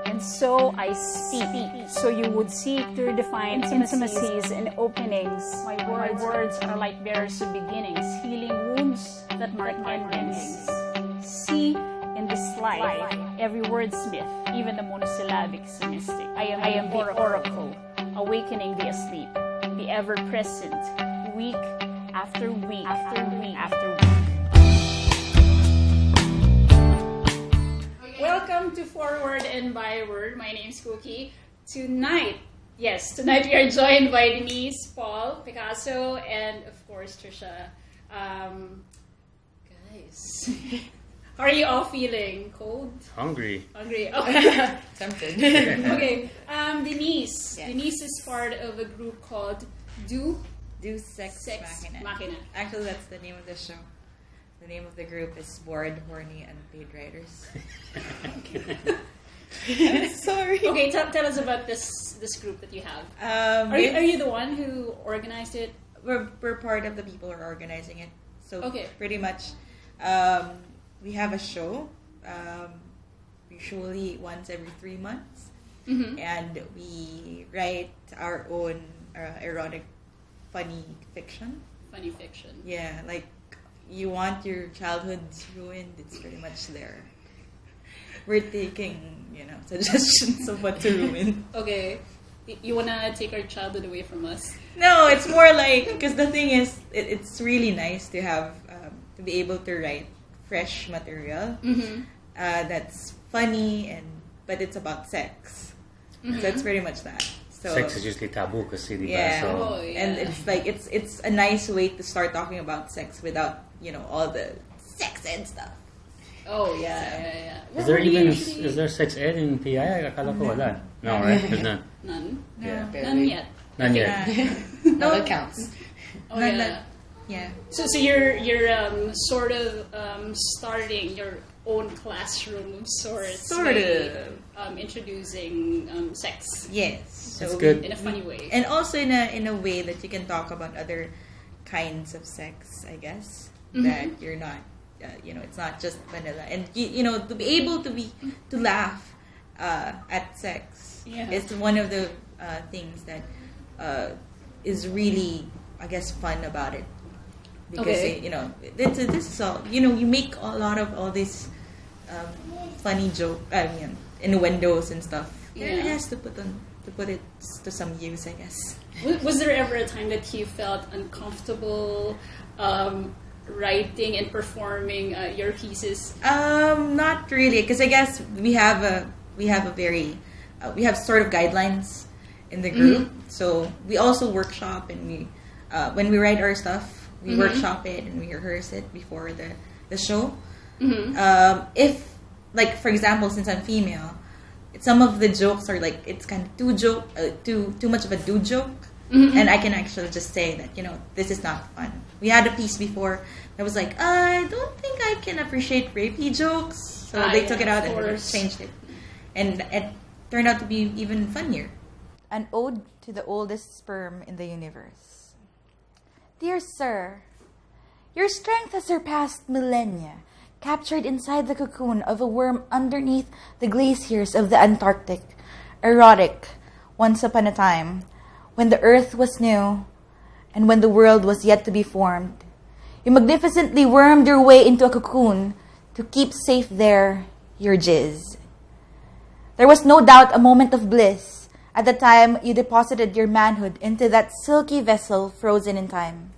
and so I speak. So you would seek to define intimacies and openings. My words are like bearers of beginnings, healing wounds that mark endings. See, in this life, every wordsmith, even the monosyllabic is a mystic. I am the oracle, awakening the asleep, the ever-present, week after week after week after week. Welcome to Forward and Byword. My name's Cookie. Tonight we are joined by Denice, Paul, Pikaso, and of course Trisha. Guys, how are you all feeling? Cold? Hungry. Okay. Something. Okay. Denice. Yes. Denice is part of a group called Do Sex Machina. Actually, that's the name of the show. The name of the group is Bored, Horny, and Paid Writers. Sorry. Okay, tell us about this group that you have. Are you the one who organized it? We're part of the people who are organizing it. So Okay. pretty much, we have a show, usually once every 3 months, and we write our own erotic, funny fiction. Funny fiction. Yeah, like you want your childhood ruined, it's pretty much there. We're taking, suggestions of what to ruin. Okay. You wanna take our childhood away from us? No, it's more like, because the thing is, it's really nice to have, to be able to write fresh material that's funny, but it's about sex. So it's pretty much that. So, Sex is usually taboo kasi, di ba? yeah. So, And it's like, it's a nice way to start talking about sex without, all the sex ed stuff. Oh, yeah. is there sex ed in PI? Akala ko wala. No, right? There's none. None? Yeah. None yet. None yet. No, That counts. Oh, None yeah. that- yeah. So you're sort of starting your own classroom of sorts. Sort by, introducing sex Yes. That's So good. in a funny way. And also in a way that you can talk about other kinds of sex, I guess. That you're not, it's not just vanilla. And to be able to laugh at sex is one of the things that is really, I guess, fun about it. Because this is all, you make a lot of all these funny joke, innuendos and stuff. Yeah. It has to put it to some use, I guess. Was there ever a time that you felt uncomfortable writing and performing your pieces? Not really, because I guess we have sort of guidelines in the group. So we also workshop, and we when we write our stuff, we workshop it and we rehearse it before the show. If, like, for example, since I'm female, some of the jokes are like, it's kind of too much of a dude joke. And I can actually just say that, this is not fun. We had a piece before that was like, I don't think I can appreciate rapey jokes. So they took it out and changed it. And it turned out to be even funnier. An ode to the oldest sperm in the universe. Dear Sir, your strength has surpassed millennia, captured inside the cocoon of a worm underneath the glaciers of the Antarctic. Erotic, once upon a time, when the earth was new, and when the world was yet to be formed. You magnificently wormed your way into a cocoon to keep safe there your jizz. There was no doubt a moment of bliss at the time you deposited your manhood into that silky vessel frozen in time.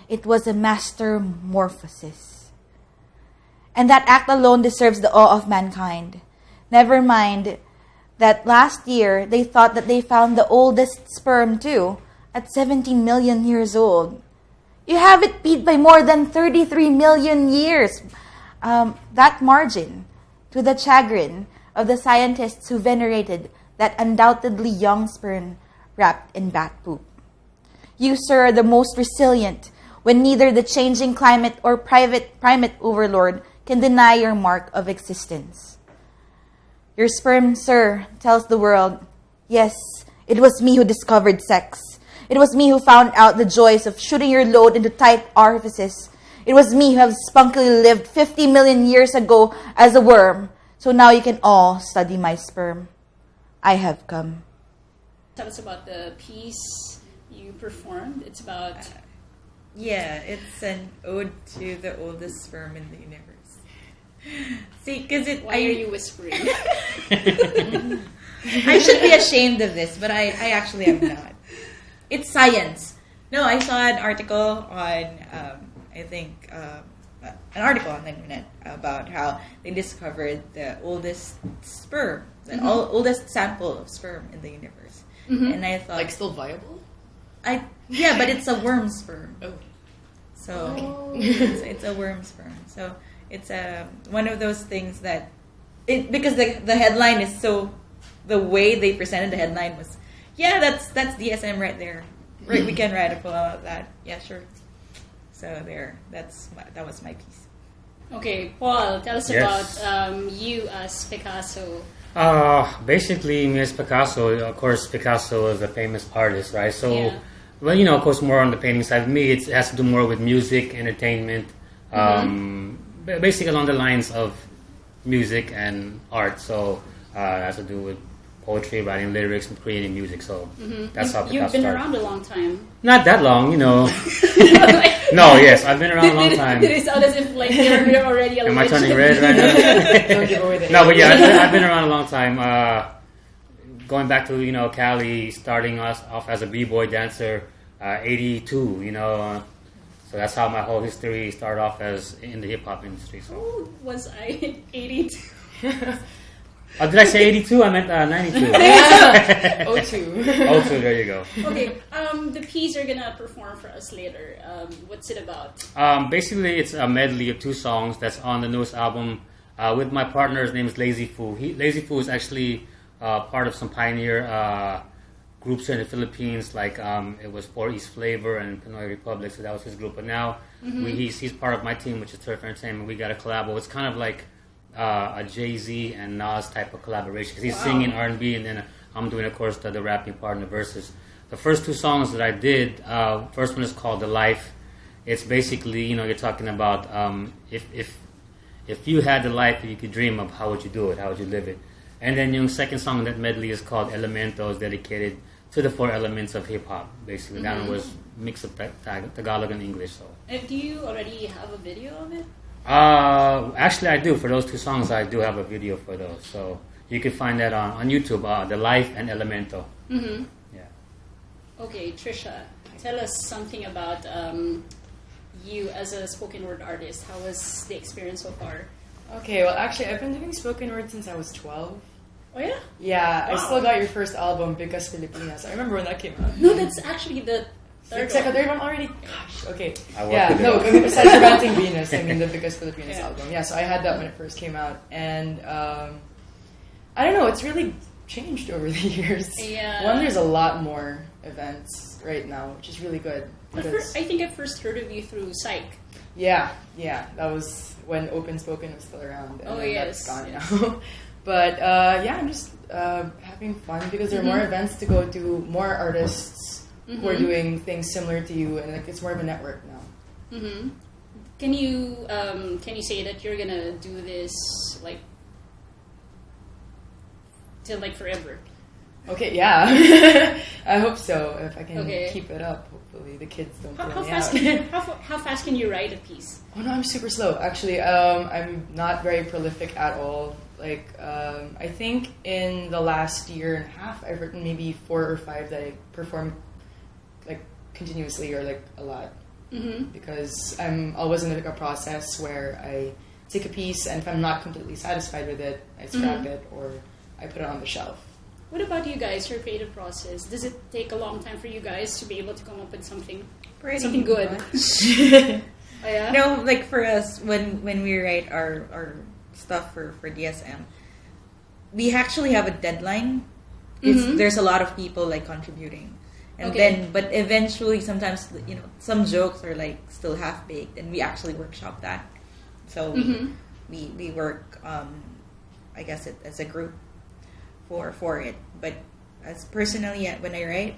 It was a mastermorphosis. And that act alone deserves the awe of mankind. Never mind that last year they thought that they found the oldest sperm too, at 17 million years old. You have it beat by more than 33 million years. That margin, to the chagrin of the scientists who venerated that undoubtedly young sperm wrapped in bat poop. You, sir, are the most resilient, when neither the changing climate or primate overlord can deny your mark of existence. Your sperm, sir, tells the world, yes, it was me who discovered sex. It was me who found out the joys of shooting your load into tight orifices. It was me who have spunkily lived 50 million years ago as a worm. So now you can all study my sperm. I have come. Tell us about the piece you performed. It's about... Yeah, it's an ode to the oldest sperm in the universe. See, because Why are you whispering? I should be ashamed of this, but I actually am not. It's science. No, I saw an article on, an article on the internet about how they discovered the oldest sperm, the oldest sample of sperm in the universe. And I thought... Like, still viable? Yeah, but it's a worm sperm. Oh. So, it's a worm sperm. So, it's one of those things that... because the headline is so... The way they presented the headline was, yeah, that's DSM right there. Right, we can write a poem about that. Yeah, sure. So there, that was my piece. Okay, Paul, tell us Yes. about you as Pikaso. Basically, Miss Pikaso, of course, Pikaso is a famous artist, right? So, Yeah. well, of course, more on the painting side. Me, it has to do more with music, entertainment, basically along the lines of music and art. So, it has to do with poetry, writing lyrics, and creating music. So, that's how Pikaso You've been started. around a long time. Not that long, No, yes, I've been around a long time. Did it sound as if like you're already a Am I legend? turning red right now? Don't give away the No, but yeah, I've been around a long time. Going back to Cali, starting us off as a b-boy dancer, 82. So that's how my whole history started off as in the hip hop industry. So, Who was I? 82. did I say 82? I meant 92. 02. 02, there you go. Okay, the piece you're gonna perform for us later. What's it about? Basically, it's a medley of 2 songs that's on the newest album with my partner. His name is Lazy Foo. Lazy Foo is actually part of some pioneer groups here in the Philippines, like it was 4 East Flavor and Pinoy Republic, so that was his group. But now he's part of my team, which is Turf Entertainment. We got a collabo. It's kind of like a Jay-Z and Nas type of collaboration, because he's singing R&B, and then I'm doing, of course, the rapping part and the verses. The first 2 songs that I did, first one is called The Life. It's basically, you're talking about if you had the life that you could dream of, how would you do it? How would you live it? And then yung second song in that medley is called Elementos, dedicated to the 4 elements of hip-hop, basically. That one was mix of Tagalog and English. So. Do you already have a video of it? Actually, I do. For those 2 songs, I do have a video for those. So you can find that on YouTube, The Life and Elemento. Mm-hmm. Yeah. Okay, Trisha, tell us something about you as a spoken word artist. How was the experience so far? Okay, well, actually, I've been doing spoken word since I was 12. Oh, yeah? Yeah, Wow. I still got your first album, Because Filipinas. I remember when that came out. No, that's actually the third It's like a one. third one already? Gosh, okay. I worked Yeah, with it no, all. I mean, besides Romantic Venus, I mean, the Because Filipinas Yeah. album. Yeah, so I had that when it first came out. And, I don't know, it's really changed over the years. Yeah. One, there's a lot more events right now, which is really good. Because, I think I first heard of you through Psych. yeah, that was when Open Spoken was still around. And Oh, then yes, that's gone yes. now. But, yeah, I'm just having fun because there are more events to go to, more artists who are doing things similar to you, and like, it's more of a network now. Mm-hmm. Can you say that you're gonna do this like till like forever? Okay, yeah. I hope so. If I can Okay. keep it up, hopefully the kids don't How throw me fast out. can you, how fast can you write a piece? Oh no, I'm super slow. Actually, I'm not very prolific at all. Like, I think in the last year and a half, I've written maybe 4 or 5 that I perform like continuously or like a lot. Mm-hmm. Because I'm always in like a process where I take a piece, and if I'm not completely satisfied with it, I scrap it or I put it on the shelf. What about you guys? Your creative process? Does it take a long time for you guys to be able to come up with something something good? Oh, yeah? No, like for us, when we write our stuff for DSM, we actually have a deadline. There's a lot of people like contributing, and Okay. but eventually sometimes some jokes are like still half baked, and we actually workshop that. So we work, I guess as a group for it. But as personally, when I write,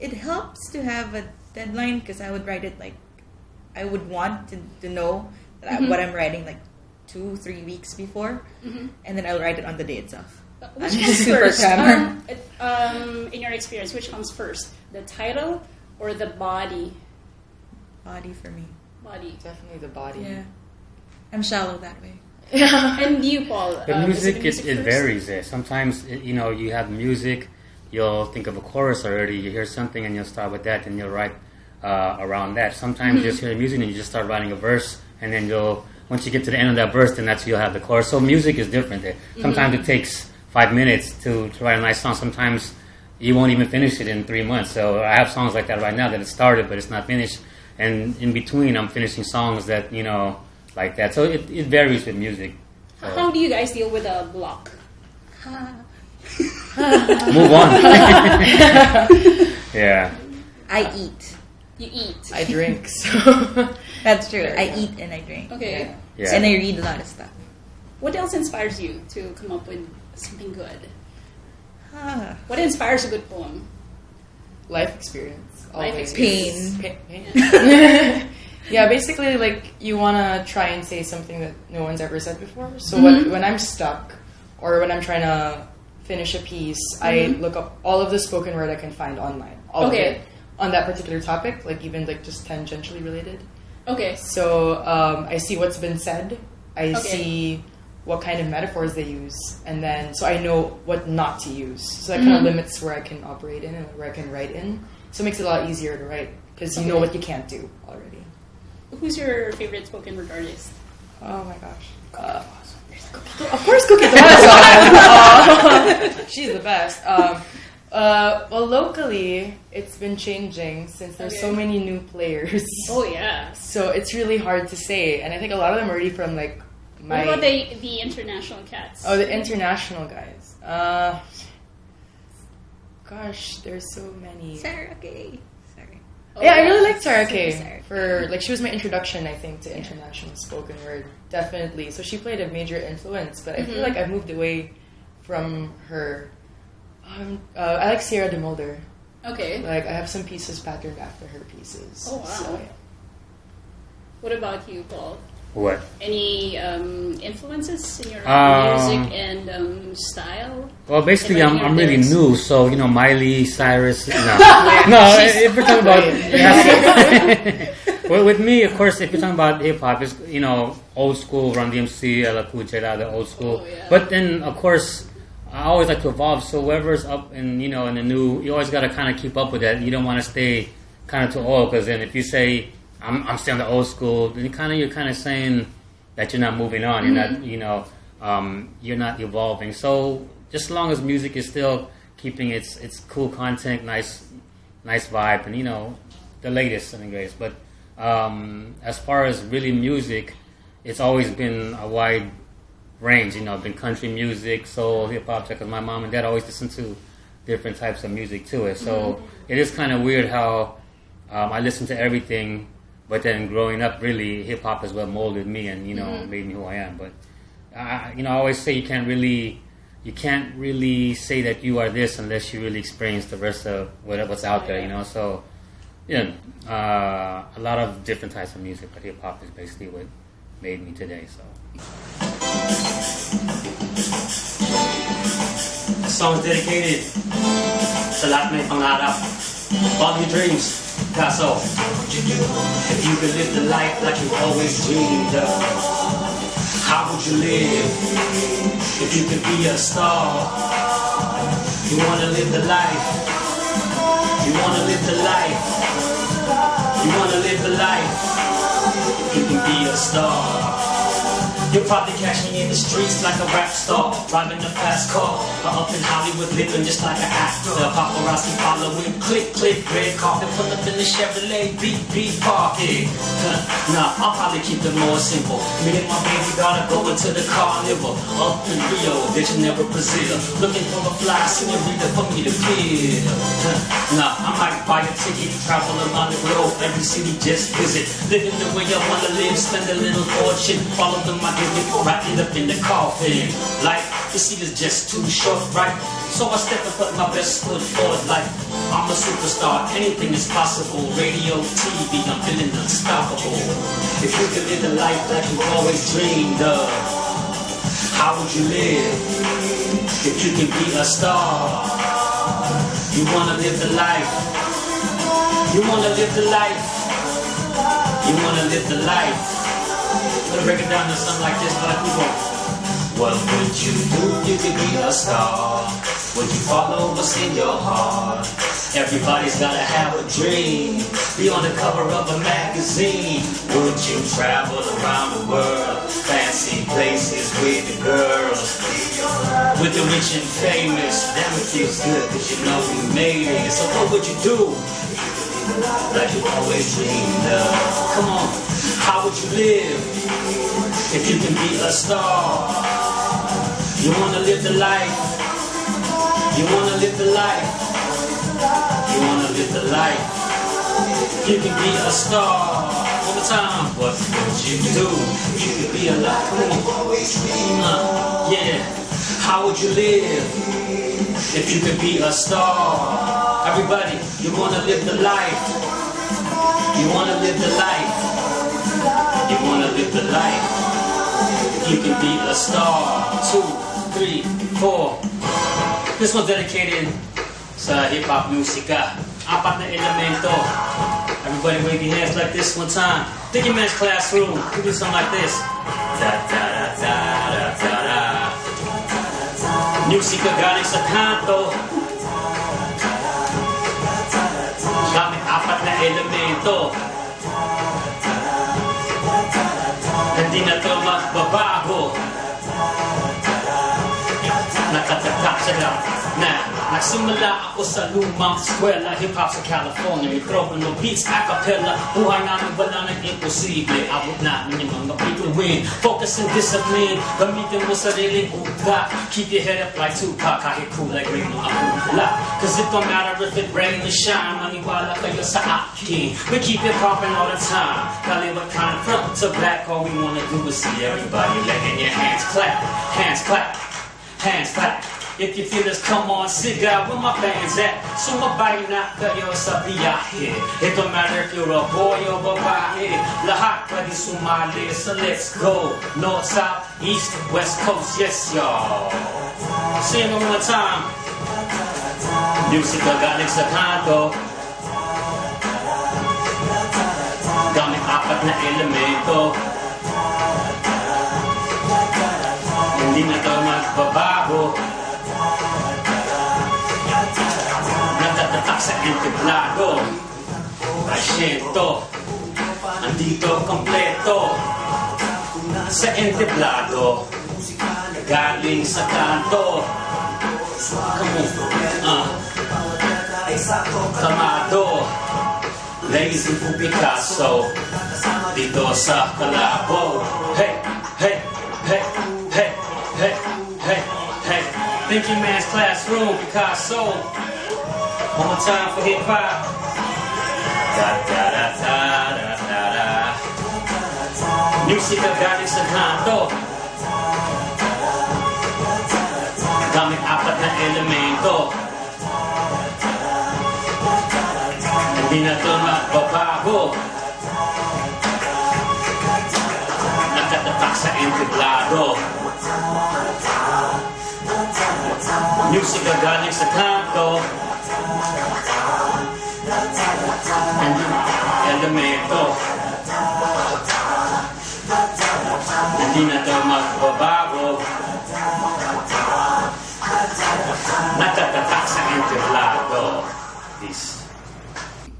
it helps to have a deadline, because I would write it like I would want to know that what I'm writing like 2-3 weeks before, and then I'll write it on the day itself. Which I'm comes super first? clever. In your experience, which comes first? The title or the body? Body for me. Body. Definitely the body. Yeah. I'm shallow that way. And you, Paul? The music, is it first? varies. Sometimes, you have music, you'll think of a chorus already, you hear something and you'll start with that and you'll write around that. Sometimes you just hear the music and you just start writing a verse and then once you get to the end of that verse, then that's you'll have the chorus. So music is different there. Sometimes it takes 5 minutes to write a nice song. Sometimes you won't even finish it in 3 months. So I have songs like that right now that it started but it's not finished. And in between, I'm finishing songs that, like that. So it varies with music. So. How do you guys deal with a block? Move on. Yeah. I eat. You eat. I drink, so That's true. I eat and I drink. Okay. Yeah. And I read a lot of stuff. What else inspires you to come up with something good? Ah. What inspires a good poem? life experience. Life always. experience. Pain. Yeah, basically, like, you want to try and say something that no one's ever said before. So when I'm stuck, or when I'm trying to finish a piece, I look up all of the spoken word I can find online. All of it on that particular topic, like, even, like, just tangentially related. Okay. So I see what's been said. I see what kind of metaphors they use. And then, so I know what not to use. So that kind of limits where I can operate in and where I can write in. So it makes it a lot easier to write, because you know what you can't do already. Who's your favorite spoken word artist? Oh my gosh. Of course, Cookie Tomato. She's the best. Well, locally, it's been changing since there's so many new players. Oh, yeah. So it's really hard to say. And I think a lot of them are already from, like, my... What about the international cats? Oh, the international guys. Gosh, there's so many. Sarah Kay. Sorry. Oh, Yeah, I really like Sarah Kay. Sarah. For, like, she was my introduction, I think, to international spoken word. Definitely. So she played a major influence, but I feel like I've moved away from her. I like Sierra de Mulder. Okay. Like, I have some pieces patterned after her pieces. Oh, wow. So, yeah. What about you, Paul? What? Any influences in your music and style? Well, basically, If I I'm hear really lyrics. new, so Miley Cyrus. No, no. If we're talking about well, with me, of course, if you're talking about hip hop, it's old school, Run DMC, Ella Cool J, the old school. Oh, yeah. But then, of course, I always like to evolve. So whoever's up in in the new, you always got to kind of keep up with that. You don't want to stay kind of too old, because then if you say I'm still in the old school, then you're kind of saying that you're not moving on. You're not you're not evolving. So just as long as music is still keeping its cool content, nice vibe, and the latest and the greatest. But as far as really music, it's always been a wide range. Been country music, soul, hip hop. Because my mom and dad always listened to different types of music to it. So it is kind of weird how I listen to everything. But then growing up, really, hip hop is what molded me and made me who I am. But I always say you can't really say that you are this unless you really experience the rest of what's out there. So a lot of different types of music, but hip hop is basically what made me today. So. This song's dedicated to Latin Fangarap. Follow your dreams. Pikaso. If you could live the life like you always dreamed of, how would you live? If you could be a star, you wanna live the life. You wanna live the life. You wanna live the life. You can be a star. You'll probably catch me in the streets like a rap star, driving a fast car, or up in Hollywood living just like an actor. Paparazzi following, click, click, red carpet, pull up in the Chevrolet, beep, beep, park it. Nah, I'll probably keep it more simple. Me and my baby gotta go into the carnival, up in Rio, de Janeiro, Brazil, looking for a fly senorita for me to feel. Nah, I might buy a ticket, travel around the globe, every city just visit, living the way I wanna live, spend a little fortune, follow the money before I end up in the coffin. Like, the seat is just too short, right? So I step and put my best foot forward like I'm a superstar, anything is possible. Radio, TV, I'm feeling unstoppable. If you could live the life like you always dreamed of, how would you live? if you can be a star. You wanna live the life. You wanna live the life. You wanna live the life. Let's break it down to something like this, black people. What would you do if you could be a star? Would you follow what's in your heart? Everybody's gotta have a dream. Be on the cover of a magazine. Would you travel around the world? Fancy places with the girls. With the rich and famous. Damn, it feels good cause you know you made it. So what would you do? Like you always dreamed of. Come on, how would you live if you can be a star? You wanna live the life. You wanna live the life. You wanna live the life. You can be a star. One more time. What would you do? You could be alive. Come on. Yeah. How would you live if you could be a star? Everybody, you wanna live the life. You wanna live the life. You wanna live the life. You can be a star. 2, 3, 4. This one's dedicated sa hip-hop musika. 4 na elemento. Everybody wave your hands like this one time. Think your man's classroom. You do something like this. Da da da da da da da. Musika galing sa kanto. Gamit 4 na elemento. Hindi na to magbabago. Nakatatak sila na nagsimula ako sa lumang eskwela. Hip-hop sa California, mikropono, beats, acapella. Buhay namin wala ng imposible. Abot namin yung mga bituin. Focus and discipline. Gamitin mo sariling utak. Keep your head up like Tupac. Kahit kulay rin mo ako wala. Cause it don't matter if it rain or shine. Maniwala kayo sa akin. We keep it popping all the time. Kaliwat kind of front to back. All we wanna do is see everybody letting your hands clap. Hands clap. Hands clap. If you feel this, come on, siga, where my fans at? Sumabay na kayo sa biyahe. It don't matter if you're a boy or babae. Lahat pwede sumali, so let's go. North, south, east, west coast, yes y'all. Sing one more time. Music na galing sa kanto. Gamit 4 na elemento. Hindi na ito magbabago. Natatatak sa entablado. Pasyento. Andito kompleto. Sa entablado. Galing sa kanto. Kamado. Lazy po Pikaso. Dito sa Kalabo. Hey, hey, hey, hey. Hey, hey, hey. Think your man's classroom, Pikaso. One more time for hip-hop. Da da da da da da da. Musika galing sa kanto. Gamit 4 na elemento. Hindi na ito magbabago. Nakatatak sa entablado. Musika galing sa kanto. And elemento. Hindi na ito magbabago. Nakatatak sa entablado. Peace.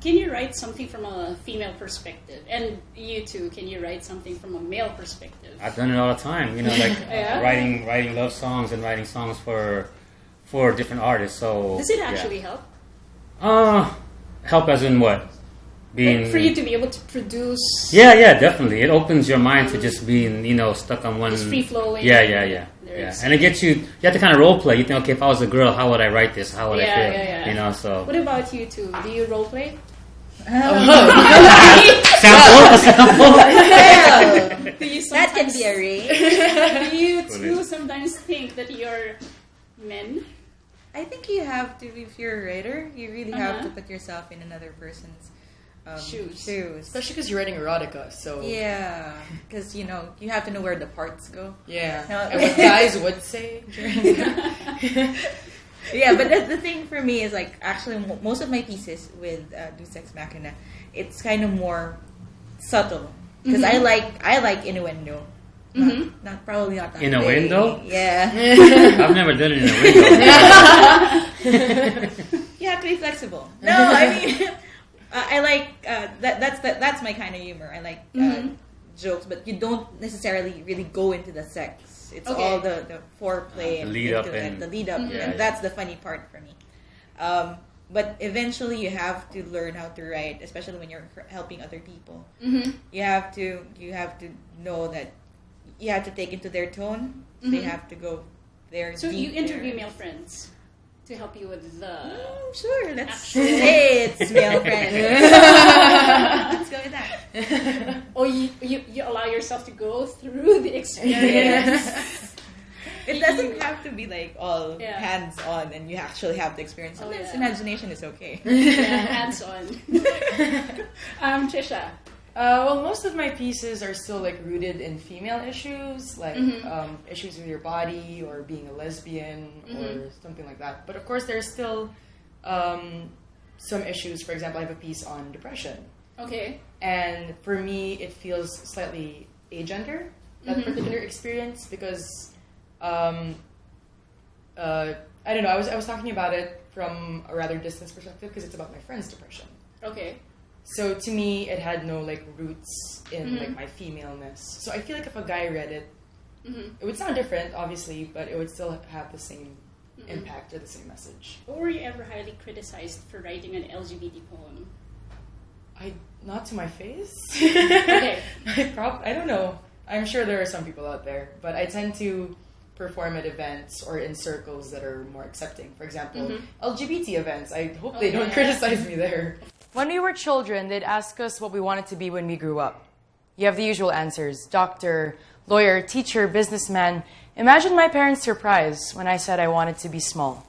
Can you write something from a female perspective? And you too, can you write something from a male perspective? I've done it all the time, you know, like Yeah? writing love songs and writing songs for different artists. So Does it actually help? help as in what? Being Like for you to be able to produce yeah, definitely. It opens your mind to just being, you know, stuck on one. just free flowing. Yeah. lyrics. And it gets you. You have to kind of role play. You think, okay, if I was a girl, how would I write this? How would I feel? Yeah. You know, so. What about you two? Do you role play? Sample. Do you That can sometimes- be arranged. Do you two sometimes think that you're men? I think you have to, if you're a writer, you really have Uh-huh. to put yourself in another person's Shoes. Especially because you're writing erotica, so Yeah, because you know you have to know where the parts go. yeah. No. And what guys would say during Yeah, but the thing for me is like actually most of my pieces with Do Sex Machina, it's kind of more subtle because I like innuendo. Not probably not that Innuendo? way. Yeah. I've never done it in a window. You have to be flexible. No, I mean I like that's my kind of humor. I like jokes, but you don't necessarily really go into the sex. It's all the foreplay and the lead up, and that's the funny part for me. But eventually, you have to learn how to write, especially when you're helping other people. You have to know that you have to take into their tone. They have to go there. So you interview male friends to help you with the... Sure, let's say it's male friends. Let's go with that. Or you allow yourself to go through the experience. It doesn't have to be like all hands-on and you actually have the experience. Sometimes imagination is okay. Hands-on. Trisha. Well, most of my pieces are still like rooted in female issues, like issues with your body or being a lesbian or something like that. But of course, there's still some issues. For example, I have a piece on depression. Okay. And for me, it feels slightly agender, that particular experience, because I don't know. I was talking about it from a rather distant perspective because it's about my friend's depression. Okay. So to me, it had no like roots in like my femaleness. So I feel like if a guy read it, it would sound different, obviously, but it would still have the same impact or the same message. Or were you ever highly criticized for writing an LGBT poem? Not to my face. Okay. I don't know. I'm sure there are some people out there, but I tend to perform at events or in circles that are more accepting. For example, LGBT events. I hope they don't criticize me there. When we were children, they'd ask us what we wanted to be when we grew up. You have the usual answers: doctor, lawyer, teacher, businessman. Imagine my parents' surprise when I said I wanted to be small.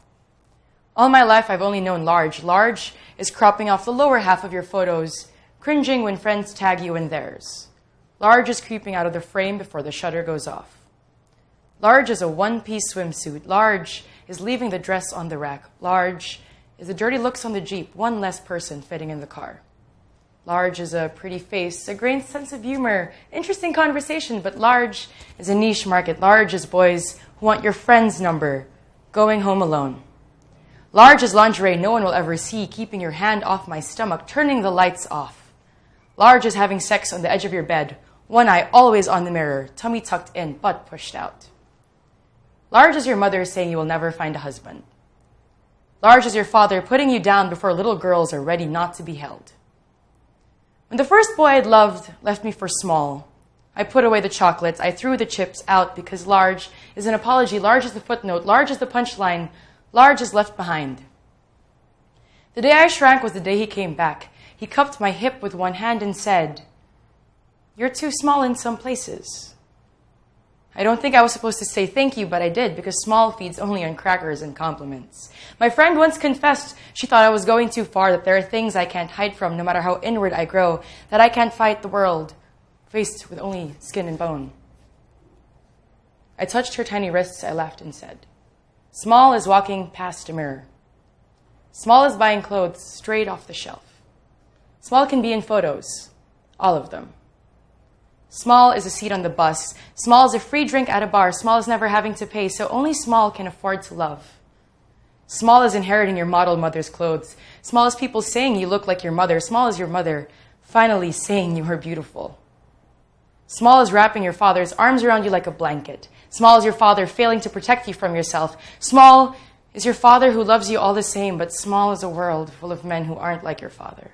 All my life, I've only known large. Large is cropping off the lower half of your photos, cringing when friends tag you in theirs. Large is creeping out of the frame before the shutter goes off. Large is a one-piece swimsuit. Large is leaving the dress on the rack. Large is the dirty looks on the Jeep, one less person fitting in the car. Large is a pretty face, a great sense of humor, interesting conversation, but large is a niche market. Large is boys who want your friend's number, going home alone. Large is lingerie no one will ever see, keeping your hand off my stomach, turning the lights off. Large is having sex on the edge of your bed, one eye always on the mirror, tummy tucked in, butt pushed out. Large is your mother saying you will never find a husband. Large is your father putting you down before little girls are ready not to be held. When the first boy I'd loved left me for small, I put away the chocolates, I threw the chips out because large is an apology, large is the footnote, large is the punchline, large is left behind. The day I shrank was the day he came back. He cupped my hip with one hand and said, "You're too small in some places." I don't think I was supposed to say thank you, but I did, because small feeds only on crackers and compliments. My friend once confessed she thought I was going too far, that there are things I can't hide from, no matter how inward I grow, that I can't fight the world, faced with only skin and bone. I touched her tiny wrists, I laughed and said, "Small is walking past a mirror. Small is buying clothes straight off the shelf. Small can be in photos, all of them. Small is a seat on the bus. Small is a free drink at a bar. Small is never having to pay, so only small can afford to love. Small is inheriting your model mother's clothes. Small is people saying you look like your mother. Small is your mother finally saying you are beautiful. Small is wrapping your father's arms around you like a blanket. Small is your father failing to protect you from yourself. Small is your father who loves you all the same, but small is a world full of men who aren't like your father.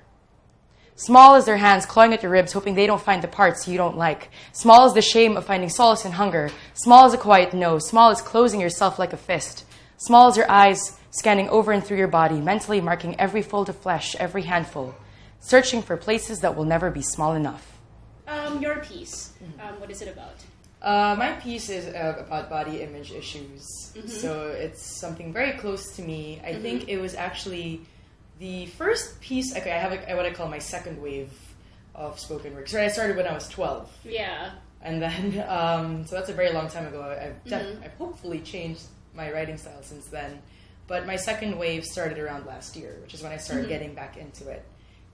Small is their hands clawing at your ribs, hoping they don't find the parts you don't like. Small is the shame of finding solace in hunger. Small is a quiet no. Small is closing yourself like a fist. Small is your eyes scanning over and through your body, mentally marking every fold of flesh, every handful, searching for places that will never be small enough. Your piece, what is it about? My piece is about body image issues. So it's something very close to me. I think it was actually the first piece. Okay, I have what I call my second wave of spoken word. So I started when I was 12. Yeah. And then, so that's a very long time ago. I've hopefully changed my writing style since then. But my second wave started around last year, which is when I started getting back into it.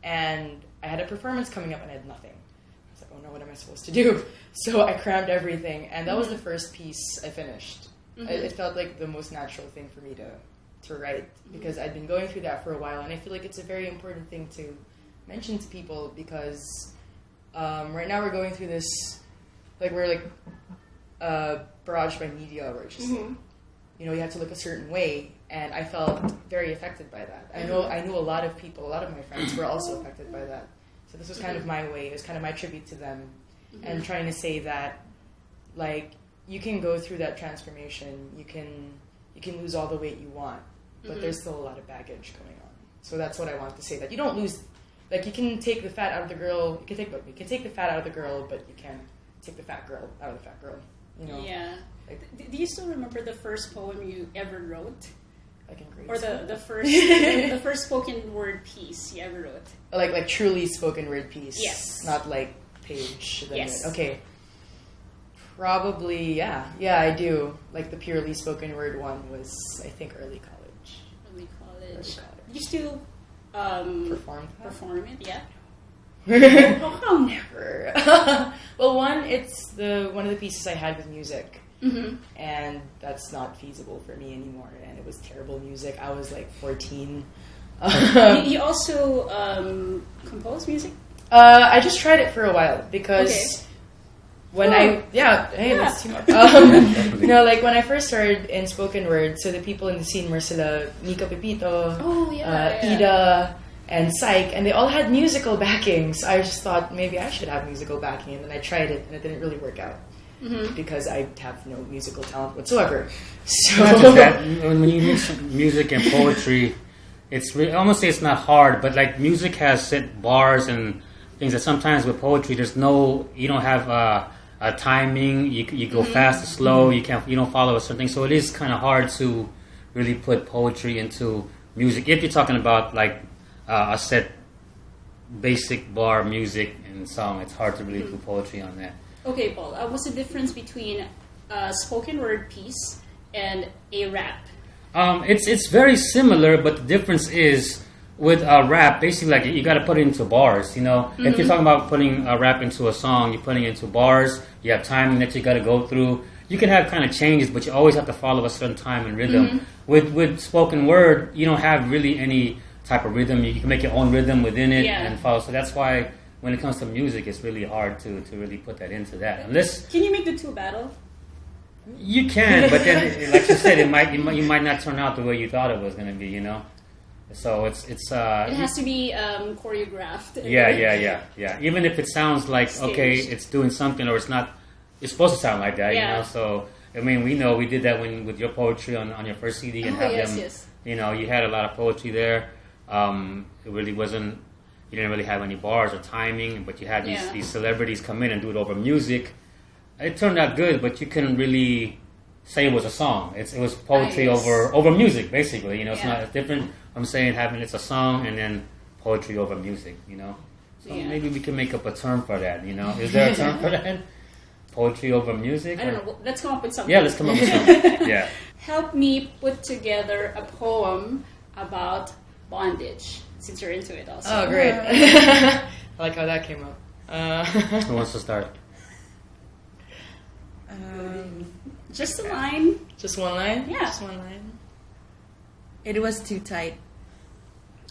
And I had a performance coming up and I had nothing. I was like, oh no, what am I supposed to do? So I crammed everything, and that was the first piece I finished. It felt like the most natural thing for me to write, because I'd been going through that for a while, and I feel like it's a very important thing to mention to people, because right now we're going through this, like we're like barraged by media, where it's just like, you know, you have to look a certain way, and I felt very affected by that. I knew a lot of people, a lot of my friends were also affected by that. So this was kind of my way, it was kind of my tribute to them, and trying to say that, like, you can go through that transformation, you can lose all the weight you want, but there's still a lot of baggage going on. So that's what I want to say, that you don't lose, like, you can take the fat out of the girl, you can take the fat out of the girl, but you can't take the fat girl out of the fat girl, you know? Yeah. Like, Do you still remember the first poem you ever wrote? like in grade Or school. the first the first spoken word piece you ever wrote? Like truly spoken word piece. Yes. Not like page. Yes. Okay. Probably, yeah. Yeah, I do. Like the purely spoken word one was, I think, early college. Early college. Early college. You still perform it, yeah? How come never? Well, it's one of the pieces I had with music. And that's not feasible for me anymore. And it was terrible music. I was like 14. You also compose music? I just tried it for a while because let's team up. Like when I first started in spoken word, so the people in the scene were sila Nika Pepito, Ida, and Psych, and they all had musical backings. I just thought maybe I should have musical backing, and then I tried it, and it didn't really work out. Because I have no musical talent whatsoever. So not just that, when you mix music and poetry, I almost say it's not hard, but like music has set bars and things that sometimes with poetry you don't have a timing. You go fast or slow. You don't follow a certain thing. So it is kind of hard to really put poetry into music if you're talking about like a set basic bar music and song. It's hard to really put poetry on that. Okay, Paul, what's the difference between a spoken word piece and a rap? It's very similar, but the difference is with a rap, basically, like you got to put it into bars. You know, if you're talking about putting a rap into a song, you're putting it into bars. You have timing that you got to go through. You can have kind of changes, but you always have to follow a certain time and rhythm. With spoken word, you don't have really any type of rhythm. You can make your own rhythm within it and follow. So that's why when it comes to music, it's really hard to really put that into that. Unless can you make the two battle? You can, but then, like you said, you might not turn out the way you thought it was going to be. You know, so it has to be choreographed. Yeah. Even if it sounds like Staged. it's doing something, or it's not, it's supposed to sound like that. You know, so I mean, we know we did that with your poetry on your first CD and you know, you had a lot of poetry there. It really wasn't. You didn't really have any bars or timing, but you had these celebrities come in and do it over music. It turned out good, but you couldn't really say it was a song. It was poetry over music, basically. You know, it's not different. I'm saying it's a song and then poetry over music. You know, so maybe we can make up a term for that. You know, is there a term for that? Poetry over music? I don't know. Let's come up with something. Yeah, let's come up with something. Yeah. Help me put together a poem about bondage, since you're into it also. Oh, great. I like how that came up. Who wants to start? Just a line. Just one line? Yeah. Just one line. It was too tight.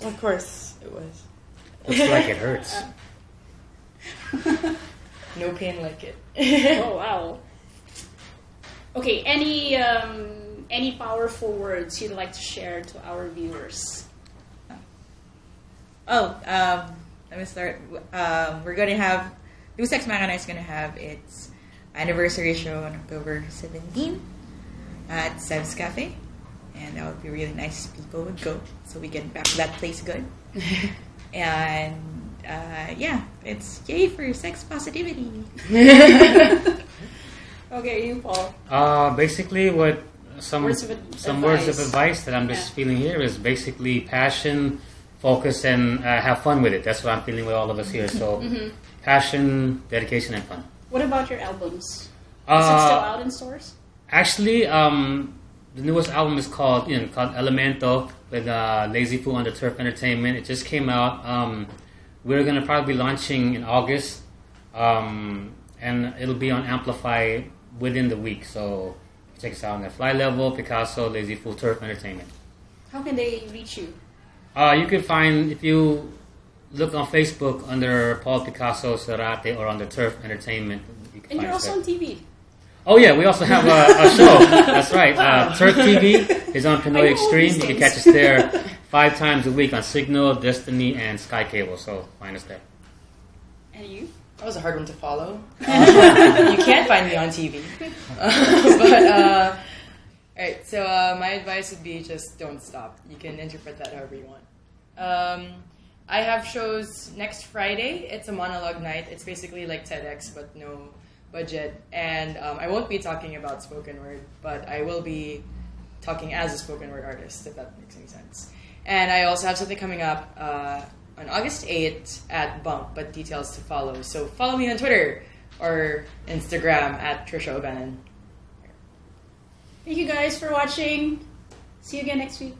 Of course it was. Looks like it hurts. No pain like it. Oh, wow. Okay, any powerful words you'd like to share to our viewers? Let me start. We're going to have... Do Sex A Wagon is going to have its anniversary show on October 17 at Seb's Cafe. And that would be really nice if people would go so we get back to that place good. And it's yay for sex positivity. Okay, you, Paul. Basically, what some words of advice. advice that I'm just feeling here is basically passion, focus, and have fun with it. That's what I'm feeling with all of us here. So passion, dedication, and fun. What about your albums? Is it still out in stores? Actually, the newest album is called Elemento with Lazy Foo on the Turf Entertainment. It just came out. We're gonna probably be launching in August, and it'll be on Amplify within the week. So check us out on the Fly Level, Pikaso, Lazy Foo, Turf Entertainment. How can they reach you? You can find, if you look on Facebook under Paul Picasso Serate or on the Turf Entertainment. You can And you're also there. on TV. Oh yeah, we also have a show. That's right. Turf TV is on Pinoy Extreme. You can catch us there 5 times a week on Signal, Destiny, and Sky Cable. So find us there. And you? That was a hard one to follow. You can't find me on TV. Alright, so my advice would be just don't stop. You can interpret that however you want. I have shows next Friday. It's a monologue night. It's basically like TEDx, but no budget. And I won't be talking about spoken word, but I will be talking as a spoken word artist, if that makes any sense. And I also have something coming up on August 8th at Bump, but details to follow. So follow me on Twitter or Instagram at Trisha O'Bannon. Thank you guys for watching. See you again next week.